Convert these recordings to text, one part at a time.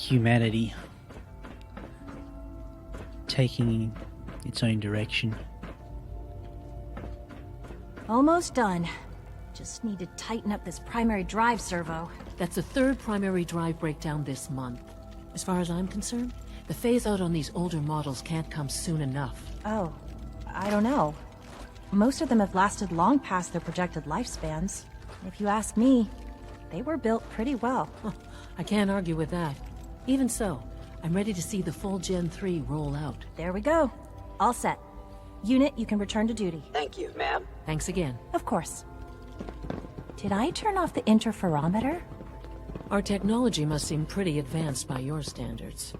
humanity taking its own direction. Almost done. Just need to tighten up this primary drive servo. That's the third primary drive breakdown this month. As far as I'm concerned, the phase-out on these older models can't come soon enough. Oh, I don't know. Most of them have lasted long past their projected lifespans. If you ask me, they were built pretty well. I can't argue with that. Even so, I'm ready to see the full Gen 3 roll out. There we go. All set. Unit, you can return to duty. Thank you, ma'am. Thanks again. Of course. Did I turn off the interferometer? Our technology must seem pretty advanced by your standards.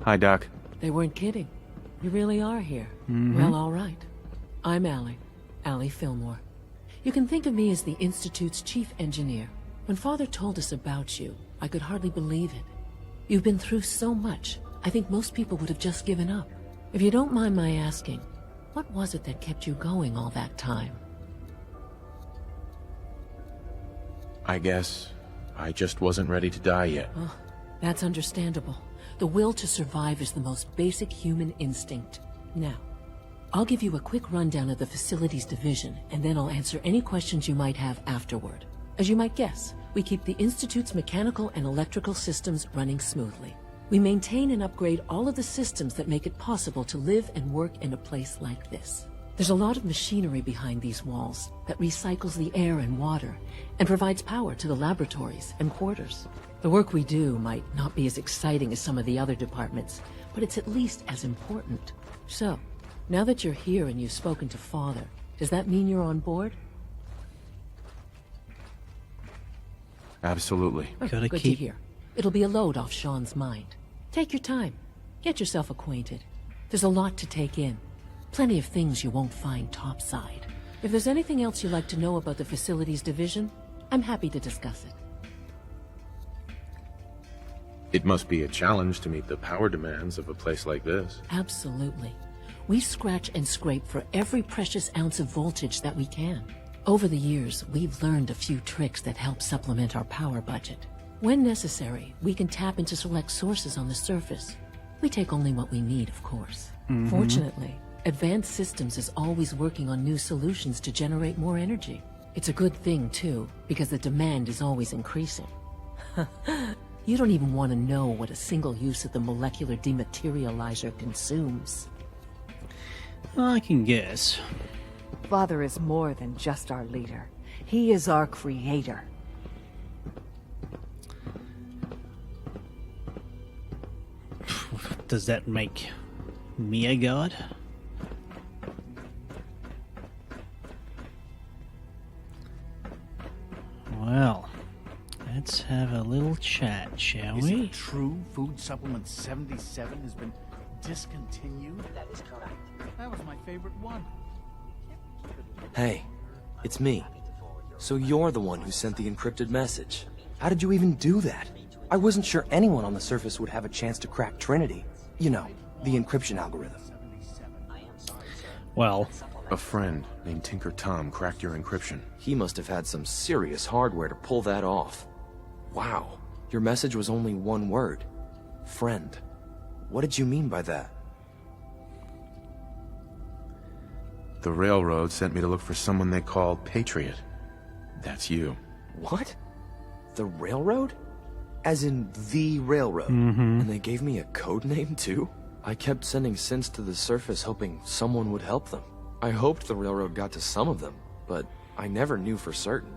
Hi, Doc. They weren't kidding. You really are here. Well, all right. I'm Allie Fillmore. You can think of me as the Institute's chief engineer. When Father told us about you, I could hardly believe it. You've been through so much, I think most people would have just given up. If you don't mind my asking, what was it that kept you going all that time? I guess I just wasn't ready to die yet. Oh, that's understandable. The will to survive is the most basic human instinct. Now, I'll give you a quick rundown of the facilities division, and then I'll answer any questions you might have afterward. As you might guess, we keep the Institute's mechanical and electrical systems running smoothly. We maintain and upgrade all of the systems that make it possible to live and work in a place like this. There's a lot of machinery behind these walls that recycles the air and water and provides power to the laboratories and quarters. The work we do might not be as exciting as some of the other departments, but it's at least as important. So, now that you're here and you've spoken to Father, does that mean you're on board? Absolutely. Gotta Good keep- to hear. It'll be a load off Sean's mind. Take your time. Get yourself acquainted. There's a lot to take in. Plenty of things you won't find topside. If there's anything else you'd like to know about the facilities division, I'm happy to discuss it. It must be a challenge to meet the power demands of a place like this. Absolutely. We scratch and scrape for every precious ounce of voltage that we can. Over the years, we've learned a few tricks that help supplement our power budget. When necessary, we can tap into select sources on the surface. We take only what we need, of course. Fortunately, Advanced Systems is always working on new solutions to generate more energy. It's a good thing, too, because the demand is always increasing. You don't even want to know what a single use of the molecular dematerializer consumes. I can guess. Father is more than just our leader. He is our creator. Does that make me a god? Well, let's have a little chat, shall Is we? it true Food Supplement 77 has been discontinued? That is correct. That was my favorite one. Hey, it's me. So you're the one who sent the encrypted message. How did you even do that? I wasn't sure anyone on the surface would have a chance to crack Trinity. You know, the encryption algorithm. Well, A friend named Tinker Tom cracked your encryption. He must have had some serious hardware to pull that off. Wow, your message was only one word. Friend. What did you mean by that? The railroad sent me to look for someone they call Patriot. That's you. What? The railroad? As in the railroad? Mm-hmm. And they gave me a code name too? I kept sending synths to the surface hoping someone would help them. I hoped the railroad got to some of them, but I never knew for certain.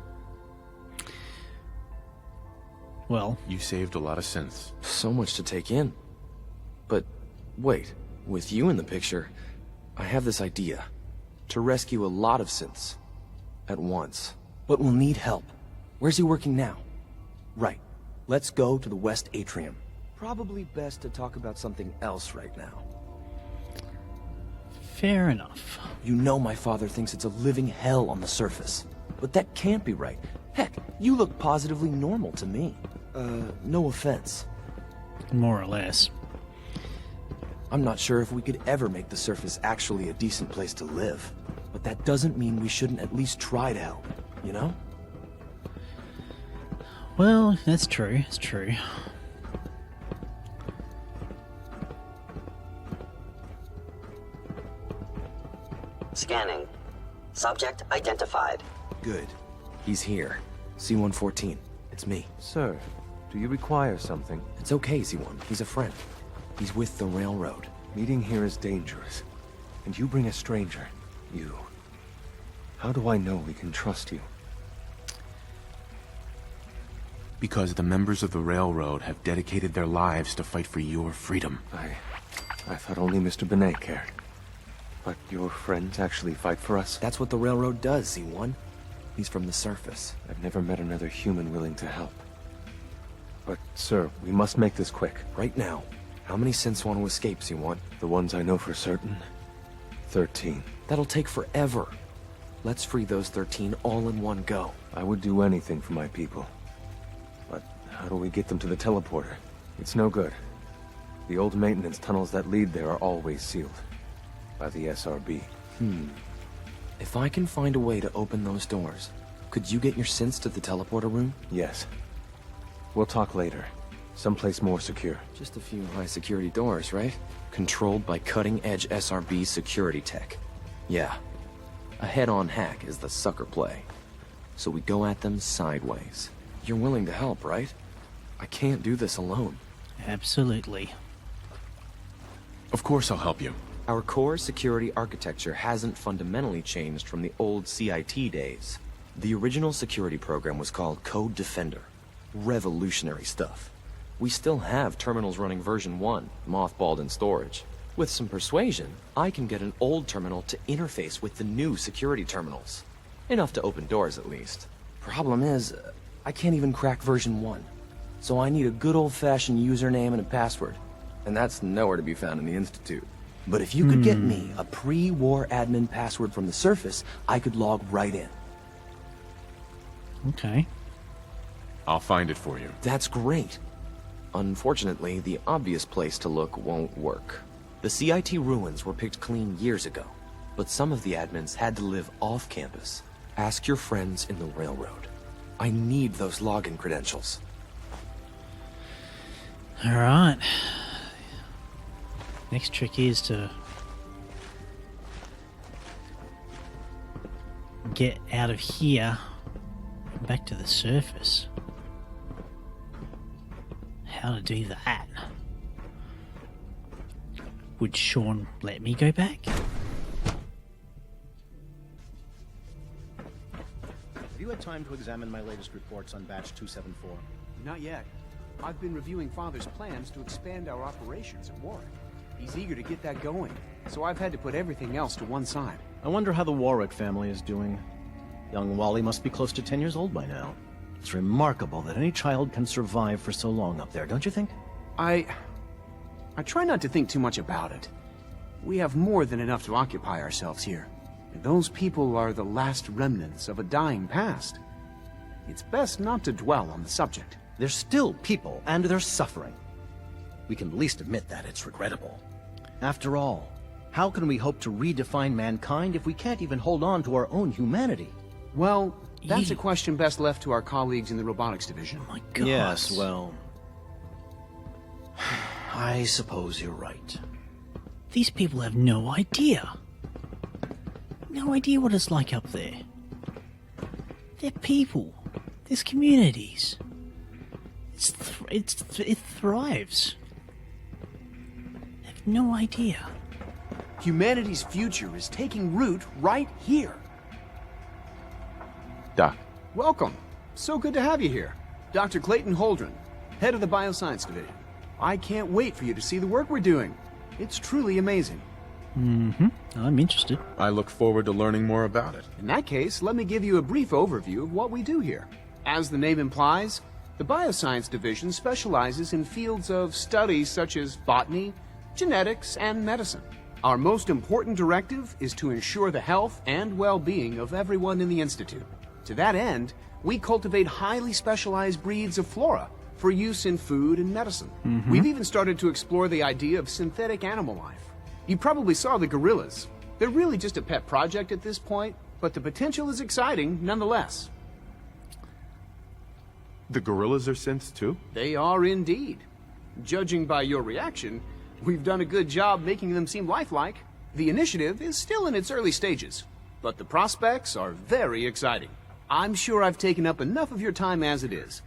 well, You saved a lot of synths. So much to take in. But wait, with you in the picture, I have this idea. To rescue a lot of synths. At once. But we'll need help. Where's he working now? Right. Let's go to the West Atrium. Probably best to talk about something else right now. fair enough. You know my father thinks it's a living hell on the surface. But that can't be right. Heck, you look positively normal to me. No offense. More or less. I'm not sure if we could ever make the surface actually a decent place to live. But that doesn't mean we shouldn't at least try to help, you know? Well, that's true. It's true. Scanning. Subject identified. Good. He's here. C-114. It's me. Sir, do you require something? It's okay, C-1. He's a friend. He's with the railroad. Meeting here is dangerous. And you bring a stranger. You. How do I know we can trust you? Because the members of the railroad have dedicated their lives to fight for your freedom. I thought only Mr. Benet cared. But your friends actually fight for us? That's what the railroad does, C-1. He's from the surface. I've never met another human willing to help. But, sir, we must make this quick. Right now. How many synths want to escape, C-1? The ones I know for certain? 13. That'll take forever. Let's free those 13 all in one go. I would do anything for my people. But how do we get them to the teleporter? It's no good. The old maintenance tunnels that lead there are always sealed. By the SRB. If I can find a way to open those doors, could you get your synths to the teleporter room? Yes. We'll talk later. Someplace more secure. Just a few high-security doors, right? Controlled by cutting-edge SRB security tech. Yeah. A head-on hack is the sucker play. So we go at them sideways. You're willing to help, right? I can't do this alone. Absolutely. Of course I'll help you. Our core security architecture hasn't fundamentally changed from the old CIT days. The original security program was called Code Defender. Revolutionary stuff. We still have terminals running version 1, mothballed in storage. With some persuasion, I can get an old terminal to interface with the new security terminals. Enough to open doors, at least. Problem is, I can't even crack version 1. So I need a good old-fashioned username and a password. And that's nowhere to be found in the Institute. But if you could get me a pre-war admin password from the surface, I could log right in. Okay. I'll find it for you. That's great. Unfortunately, the obvious place to look won't work. The CIT ruins were picked clean years ago, but some of the admins had to live off campus. Ask your friends in the railroad. I need those login credentials. Alright. Next trick is to get out of here and back to the surface. How to do that? Would Sean let me go back? Have you had time to examine my latest reports on Batch 274? Not yet. I've been reviewing Father's plans to expand our operations at Warwick. He's eager to get that going, so I've had to put everything else to one side. I wonder how the Warwick family is doing. Young Wally must be close to 10 years old by now. It's remarkable that any child can survive for so long up there, don't you think? I try not to think too much about it. We have more than enough to occupy ourselves here. And those people are the last remnants of a dying past. It's best not to dwell on the subject. They're still people, and they're suffering. We can at least admit that it's regrettable. After all, how can we hope to redefine mankind if we can't even hold on to our own humanity? Well, that's a question best left to our colleagues in the robotics division. Oh my God. Yes, well... I suppose you're right. These people have no idea. No idea what it's like up there. They're people. There's communities. It thrives. They have no idea. Humanity's future is taking root right here. Doc. Welcome. So good to have you here. Dr. Clayton Holdren, head of the bioscience division. I can't wait for you to see the work we're doing. It's truly amazing. I'm interested. I look forward to learning more about it. In that case, let me give you a brief overview of what we do here. As the name implies, the bioscience division specializes in fields of study such as botany, genetics, and medicine. Our most important directive is to ensure the health and well-being of everyone in the Institute. To that end, we cultivate highly specialized breeds of flora for use in food and medicine. We've even started to explore the idea of synthetic animal life. You probably saw the gorillas. They're really just a pet project at this point, but the potential is exciting nonetheless. The gorillas are synths too? They are indeed. Judging by your reaction, we've done a good job making them seem lifelike. The initiative is still in its early stages, but the prospects are very exciting. I'm sure I've taken up enough of your time as it is.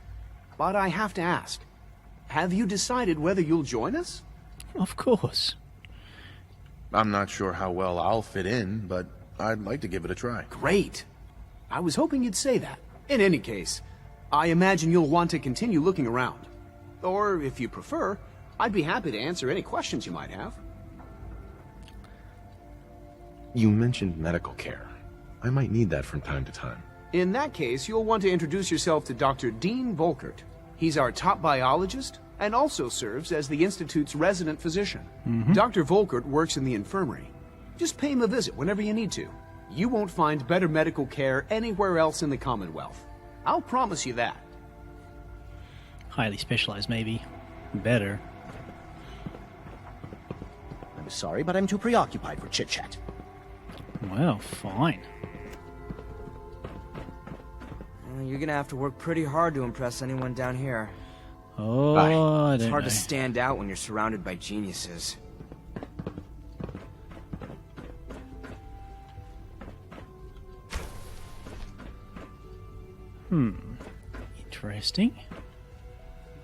But I have to ask, have you decided whether you'll join us? Of course. I'm not sure how well I'll fit in, but I'd like to give it a try. Great. I was hoping you'd say that. In any case, I imagine you'll want to continue looking around. Or, if you prefer, I'd be happy to answer any questions you might have. You mentioned medical care. I might need that from time to time. In that case, you'll want to introduce yourself to Dr. Dean Volkert. He's our top biologist and also serves as the Institute's resident physician. Dr. Volkert works in the infirmary. Just pay him a visit whenever you need to. You won't find better medical care anywhere else in the Commonwealth. I'll promise you that. Highly specialized, maybe. Better. I'm sorry, but I'm too preoccupied for chit-chat. Well, fine. You're gonna have to work pretty hard to impress anyone down here. Oh, I don't It's hard know. to stand out when you're surrounded by geniuses. Interesting. Did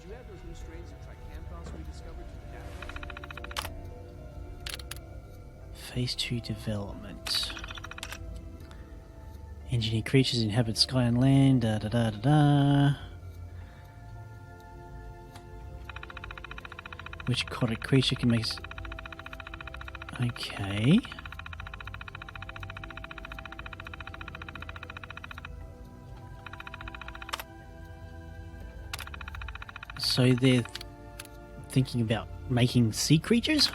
you add those new strains of tricanthos we discovered to the data? Phase 2 development. Engineered creatures inhabit sky and land, da da da da da. Which aquatic creature can make... Okay. So they're thinking about making sea creatures?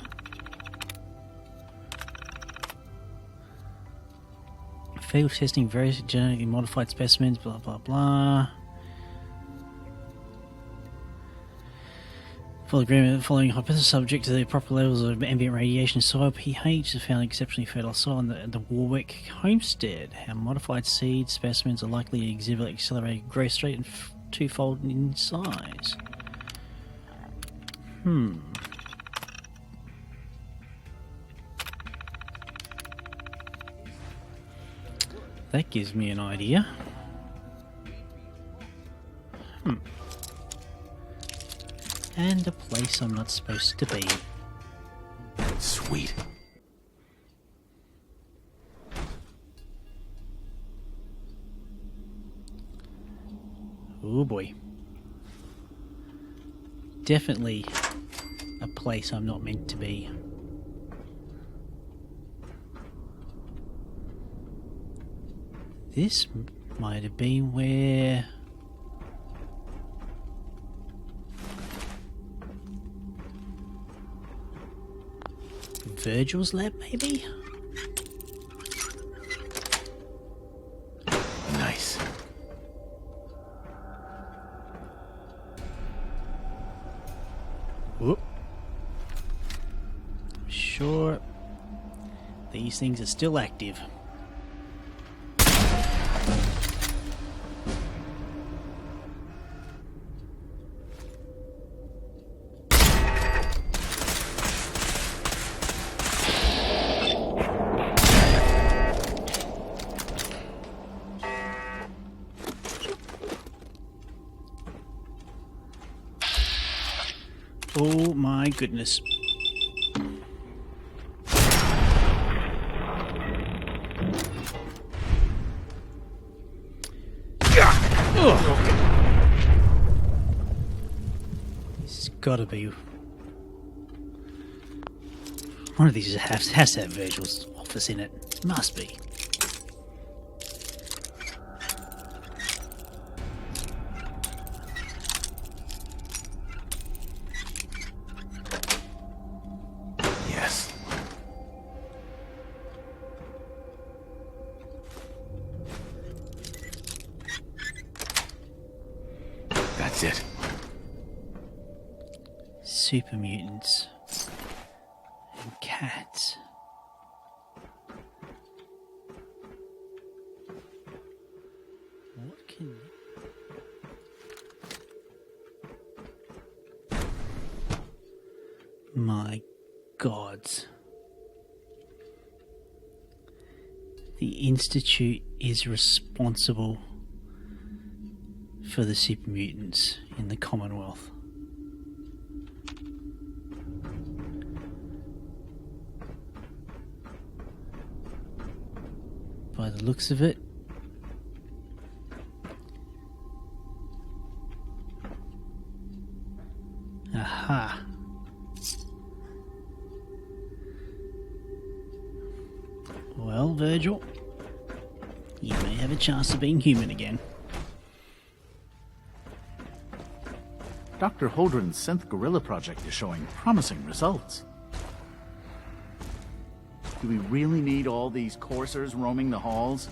Field testing various genetically modified specimens, blah blah blah. Full agreement following hypothesis subject to the proper levels of ambient radiation, soil pH is found exceptionally fertile soil in the Warwick homestead. How modified seed specimens are likely to exhibit accelerated growth rate and twofold in size. That gives me an idea. And a place I'm not supposed to be. Sweet. Oh boy. Definitely a place I'm not meant to be. This might have been where... Virgil's lab, maybe? Nice. Whoop. Sure. These things are still active. Oh my goodness. This has got to be... One of these has to have Virgil's office in it. Must be. Yes. That's it. Super mutants. And cats. What can... My gods. The Institute is responsible for the super mutants in the Commonwealth. By the looks of it, aha. Well, Virgil, you may have a chance of being human again. Dr. Holdren's synth gorilla project is showing promising results. Do we really need all these coursers roaming the halls?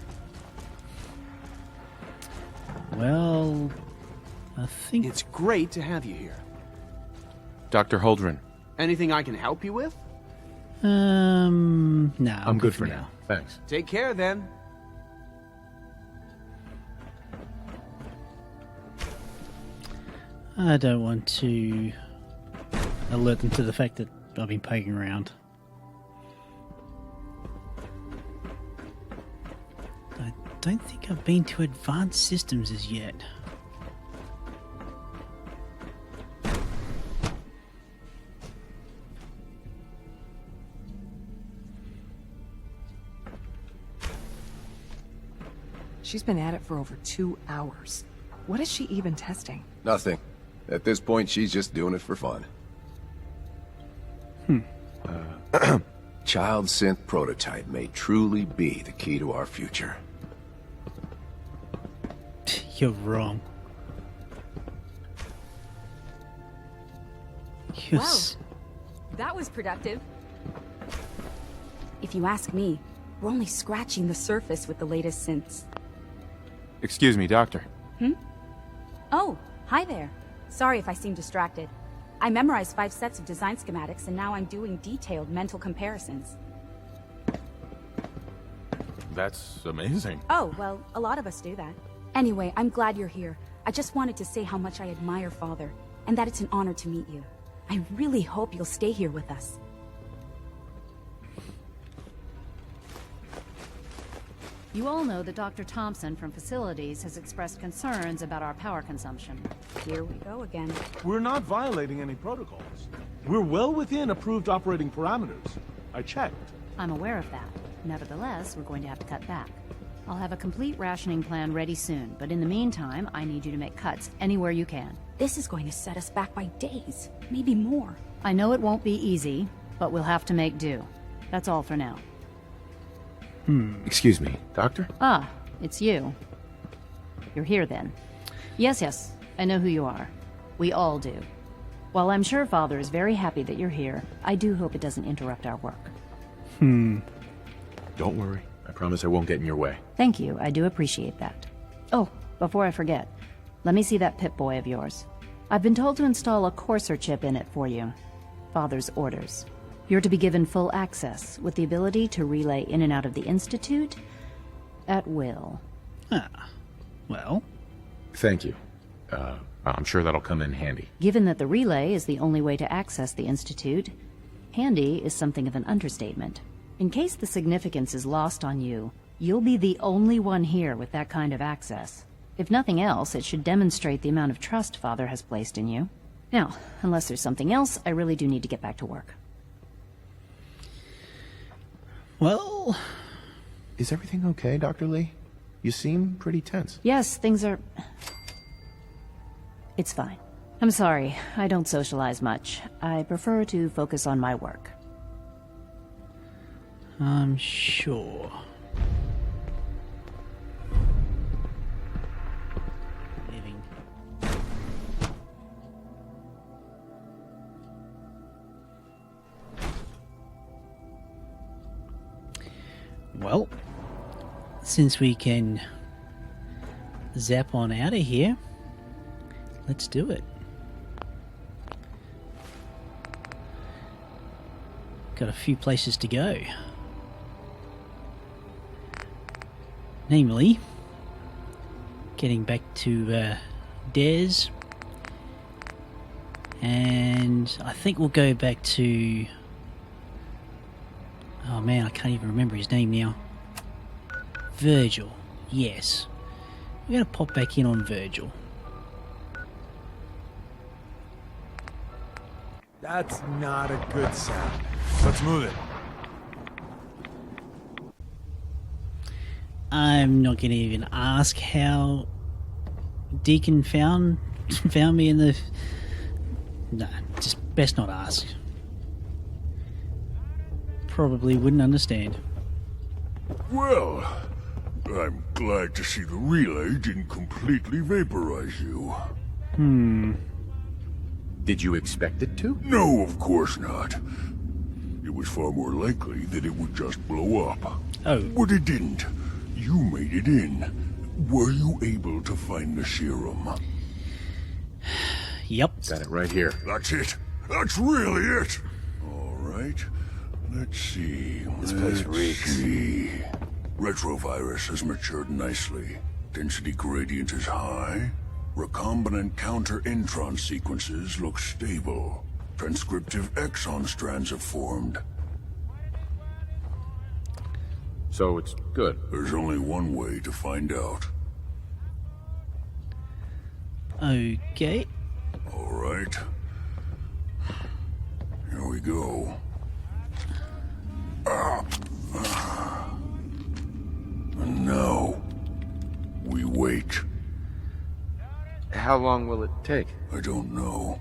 Well, I think... It's great to have you here. Dr. Holdren. Anything I can help you with? No. I'm good for now. Thanks. Take care, then. I don't want to alert them to the fact that I've been poking around. I don't think I've been to advanced systems as yet. She's been at it for over 2 hours. What is she even testing? Nothing. At this point, she's just doing it for fun. Child synth prototype may truly be the key to our future. You're wrong. Yes. Wow, that was productive. If you ask me, we're only scratching the surface with the latest synths. Excuse me, Doctor. Oh, hi there. Sorry if I seem distracted. I memorized 5 sets of design schematics and now I'm doing detailed mental comparisons. That's amazing. Oh, well, a lot of us do that. Anyway, I'm glad you're here. I just wanted to say how much I admire Father, and that it's an honor to meet you. I really hope you'll stay here with us. You all know that Dr. Thompson from Facilities has expressed concerns about our power consumption. Here we go again. We're not violating any protocols. We're well within approved operating parameters. I checked. I'm aware of that. Nevertheless, we're going to have to cut back. I'll have a complete rationing plan ready soon, but in the meantime, I need you to make cuts anywhere you can. This is going to set us back by days, maybe more. I know it won't be easy, but we'll have to make do. That's all for now. Excuse me, Doctor? Ah, it's you. You're here then. Yes, I know who you are. We all do. While I'm sure Father is very happy that you're here, I do hope it doesn't interrupt our work. Don't worry. I promise I won't get in your way. Thank you, I do appreciate that. Oh, before I forget, let me see that Pip-Boy of yours. I've been told to install a Courser chip in it for you. Father's orders. You're to be given full access, with the ability to relay in and out of the Institute at will. Ah, well. Thank you. I'm sure that'll come in handy. Given that the relay is the only way to access the Institute, handy is something of an understatement. In case the significance is lost on you, you'll be the only one here with that kind of access. If nothing else, it should demonstrate the amount of trust Father has placed in you. Now, unless there's something else, I really do need to get back to work. Well... Is everything okay, Dr. Lee? You seem pretty tense. Yes, things are... It's fine. I'm sorry, I don't socialize much. I prefer to focus on my work. I'm sure. Living. Well, since we can zap on out of here, let's do it. Got a few places to go. Namely, getting back to Des, and I think we'll go back to... Oh man, I can't even remember his name now. Virgil. Yes. We're going to pop back in on Virgil. That's not a good sound. Let's move it. I'm not going to even ask how Deacon found me in the... No, just best not ask. Probably wouldn't understand. Well, I'm glad to see the relay didn't completely vaporize you. Did you expect it to? No, of course not. It was far more likely that it would just blow up. Oh. But it didn't. You made it in. Were you able to find the serum? Yep. Got it right here. That's it. That's really it. All right. Let's see. This place reeks. Retrovirus has matured nicely. Density gradient is high. Recombinant counter-intron sequences look stable. Transcriptive exon strands have formed. So it's good. There's only one way to find out. Okay. All right. Here we go. And now, we wait. How long will it take? I don't know.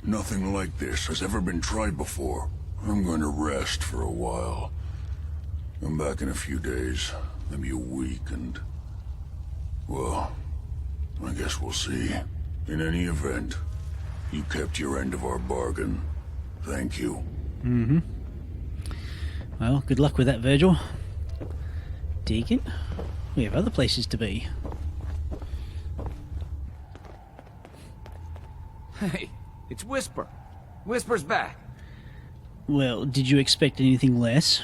Nothing like this has ever been tried before. I'm going to rest for a while. I'm back in a few days, maybe a week, and... well, I guess we'll see. In any event, you kept your end of our bargain. Thank you. Mm-hmm. Well, good luck with that, Virgil. Deacon, we have other places to be. Hey, it's Whisper. Whisper's back. Well, did you expect anything less?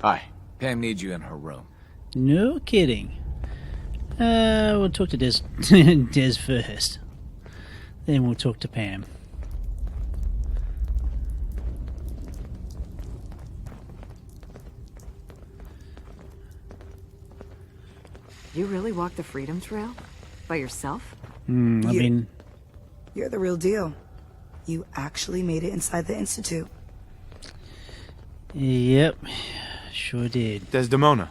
Hi. Pam needs you in her room. No kidding. We'll talk to Des, Des first. Then we'll talk to Pam. You really walked the Freedom Trail? By yourself? I mean... You're the real deal. You actually made it inside the Institute. Yep, sure did. Desdemona.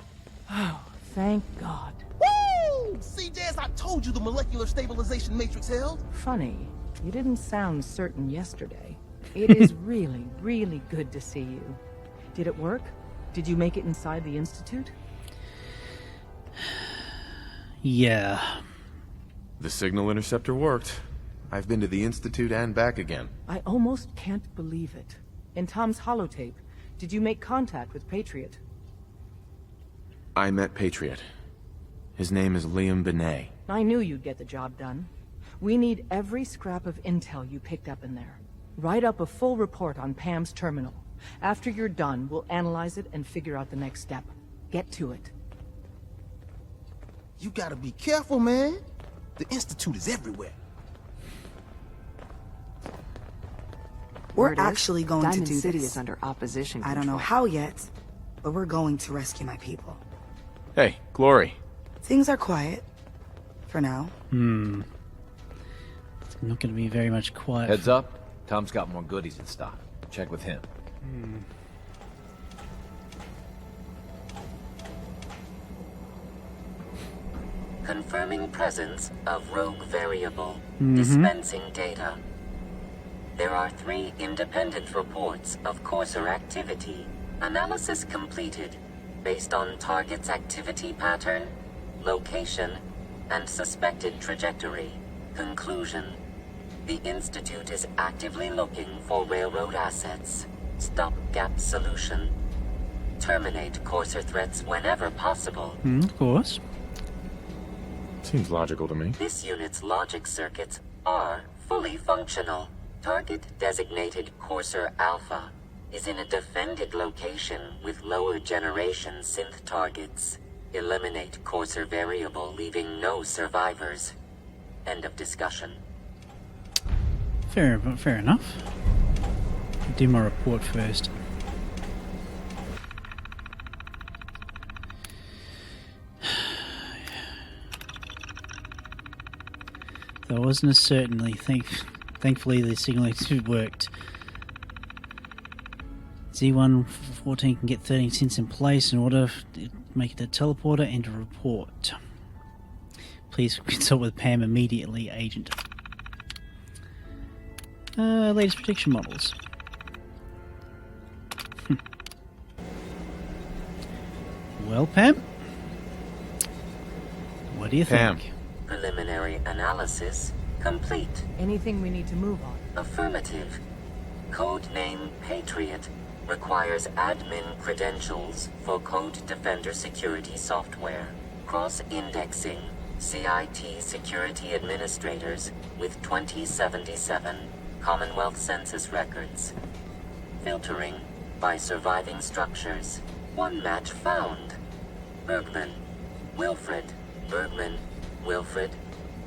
Oh, thank God. Woo! See, Des, I told you the molecular stabilization matrix held. Funny, you didn't sound certain yesterday. It is really, really good to see you. Did it work? Did you make it inside the Institute? Yeah. The signal interceptor worked. I've been to the Institute and back again. I almost can't believe it. In Tom's holotape, did you make contact with Patriot? I met Patriot. His name is Liam Benet. I knew you'd get the job done. We need every scrap of intel you picked up in there. Write up a full report on Pam's terminal. After you're done, we'll analyze it and figure out the next step. Get to it. You gotta be careful, man. The Institute is everywhere. We're actually going Diamond to do City this. is under opposition I don't know how yet, but we're going to rescue my people. Hey, Glory. Things are quiet. For now. It's not going to be very much quiet. Heads up, Tom's got more goodies in stock. Check with him. Confirming presence of rogue variable. Dispensing data. There are 3 independent reports of courser activity. Analysis completed based on target's activity pattern, location, and suspected trajectory. Conclusion. The Institute is actively looking for railroad assets. Stopgap solution. Terminate courser threats whenever possible. Of course. Seems logical to me. This unit's logic circuits are fully functional. Target designated Courser Alpha is in a defended location with lower generation synth targets. Eliminate Courser variable, leaving no survivors. End of discussion. Fair enough. Do my report first. There wasn't a certainty. Thankfully, the signal worked. Z114 can get 13 synths in place in order to make it a teleporter and a report. Please consult with Pam immediately, Agent. Latest prediction models. Well, Pam? What do you think? Preliminary analysis complete. Anything we need to move on? Affirmative. Codename Patriot requires admin credentials for Code Defender security software. Cross-indexing CIT security administrators with 2077 Commonwealth Census records. Filtering by surviving structures. One match found. Bergman. Wilfred. Bergman. Wilfred.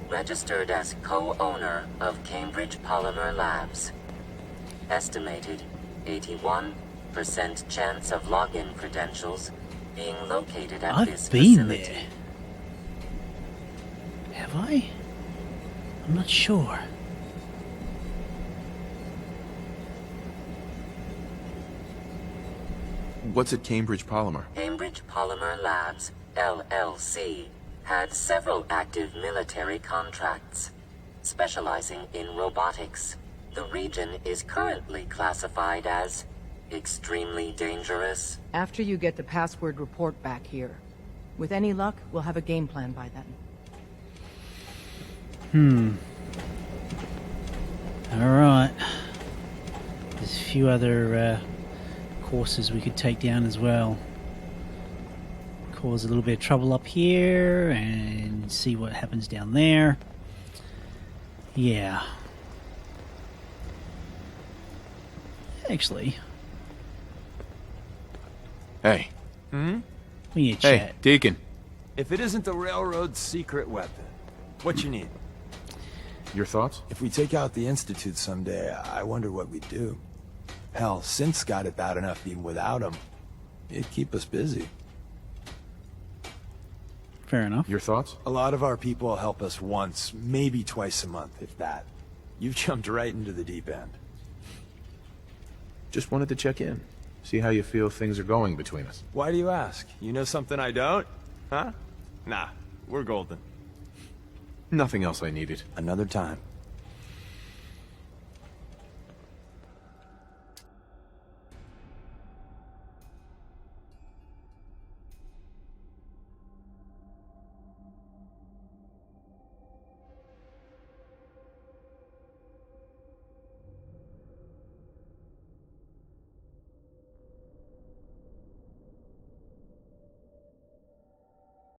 Registered as co-owner of Cambridge Polymer Labs. Estimated 81% chance of login credentials being located at this facility. I've been there. Have I? I'm not sure. What's at Cambridge Polymer? Cambridge Polymer Labs, LLC, had several active military contracts, specializing in robotics. The region is currently classified as extremely dangerous. After you get the password report back here. With any luck, we'll have a game plan by then. Alright. There's a few other courses we could take down as well. Cause a little bit of trouble up here and see what happens down there. Yeah. Actually. Hey. Hmm? We need to chat. Hey, Deacon. If it isn't the Railroad's secret weapon, what you need? Your thoughts? If we take out the Institute someday, I wonder what we'd do. Hell, Synth's got it bad enough even without him. It'd keep us busy. Fair enough. Your thoughts? A lot of our people help us once, maybe twice a month, if that. You've jumped right into the deep end. Just wanted to check in. See how you feel things are going between us. Why do you ask? You know something I don't? Huh? Nah, we're golden. Nothing else I needed. Another time.